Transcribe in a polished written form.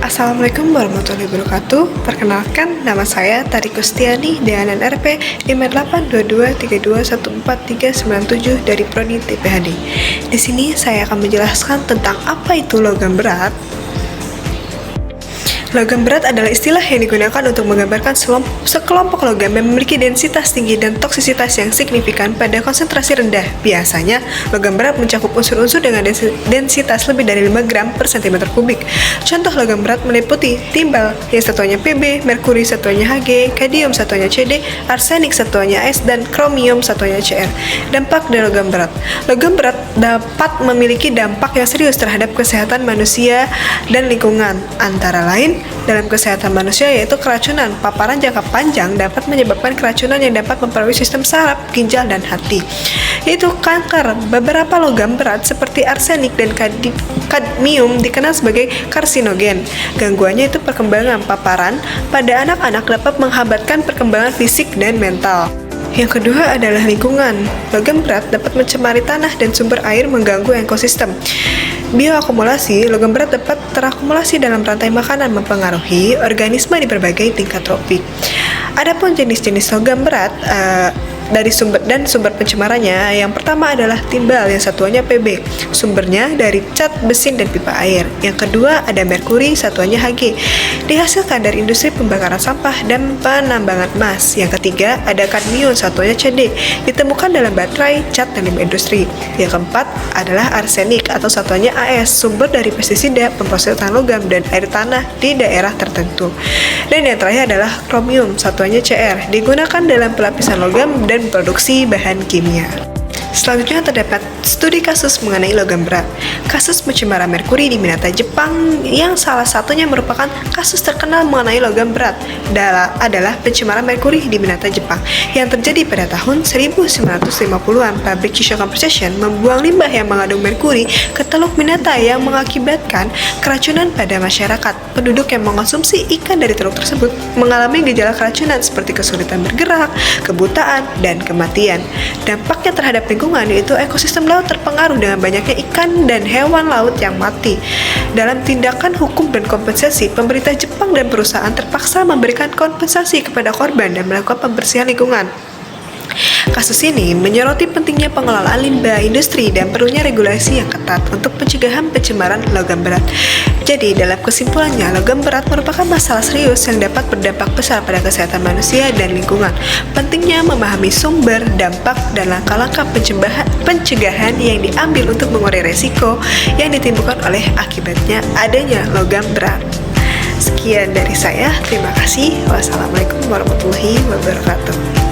Assalamualaikum warahmatullahi wabarakatuh. Perkenalkan, nama saya Tari Kustiani dengan NRP 5822321437 dari Prodi TPHD. Di sini saya akan menjelaskan tentang apa itu logam berat. Logam berat adalah istilah yang digunakan untuk menggambarkan sekelompok logam yang memiliki densitas tinggi dan toksisitas yang signifikan pada konsentrasi rendah. Biasanya, logam berat mencakup unsur-unsur dengan densitas lebih dari 5 gram per cm kubik. Contoh logam berat meliputi timbal yang satuannya Pb, merkuri satuannya Hg, kadium satuannya Cd, arsenik satuannya S, dan kromium satuannya Cr. Dampak dari logam berat. Logam berat dapat memiliki dampak yang serius terhadap kesehatan manusia dan lingkungan, antara lain dalam kesehatan manusia yaitu keracunan. Paparan jangka panjang dapat menyebabkan keracunan yang dapat mempengaruhi sistem saraf, ginjal, dan hati, yaitu kanker. Beberapa logam berat seperti arsenik dan kadmium dikenal sebagai karsinogen. Gangguannya itu perkembangan paparan pada anak-anak dapat menghambatkan perkembangan fisik dan mental. Yang kedua adalah lingkungan. Logam berat dapat mencemari tanah dan sumber air, mengganggu ekosistem. Bioakumulasi. Logam berat dapat terakumulasi dalam rantai makanan, mempengaruhi organisme di berbagai tingkat tropik. Adapun jenis-jenis logam berat dari sumber pencemarannya, yang pertama adalah timbal yang satuannya Pb, sumbernya dari cat, besin, dan pipa air. Yang kedua ada merkuri, satuannya Hg, dihasilkan dari industri pembakaran sampah dan penambangan emas. Yang ketiga ada kadmium, satuannya Cd, ditemukan dalam baterai, cat, dan limbah industri. Yang keempat adalah arsenik atau satuannya As, sumber dari pestisida, pemrosesan logam, dan air tanah di daerah tertentu. Dan yang terakhir adalah kromium, satuannya Cr, digunakan dalam pelapisan logam dan produksi bahan kimia. Selanjutnya terdapat studi kasus mengenai logam berat. Kasus pencemaran merkuri di Minata, Jepang, yang salah satunya merupakan kasus terkenal mengenai logam berat adalah pencemaran merkuri di Minata, Jepang, yang terjadi pada tahun 1950-an. Pabrik Shishokan Precision membuang limbah yang mengandung merkuri ke Teluk Minata yang mengakibatkan keracunan pada masyarakat. Penduduk yang mengonsumsi ikan dari teluk tersebut mengalami gejala keracunan seperti kesulitan bergerak, kebutaan, dan kematian. Dampaknya terhadap lingkungan yaitu ekosistem laut terpengaruh dengan banyaknya ikan dan hewan laut yang mati. Dalam tindakan hukum dan kompensasi, pemerintah Jepang dan perusahaan terpaksa memberikan kompensasi kepada korban dan melakukan pembersihan lingkungan. Kasus ini menyoroti pentingnya pengelolaan limbah industri dan perlunya regulasi yang ketat untuk pencegahan pencemaran logam berat. Jadi, dalam kesimpulannya, logam berat merupakan masalah serius yang dapat berdampak besar pada kesehatan manusia dan lingkungan. Pentingnya memahami sumber, dampak, dan langkah-langkah pencegahan yang diambil untuk mengurangi resiko yang ditimbulkan oleh akibatnya adanya logam berat. Sekian dari saya, terima kasih. Wassalamualaikum warahmatullahi wabarakatuh.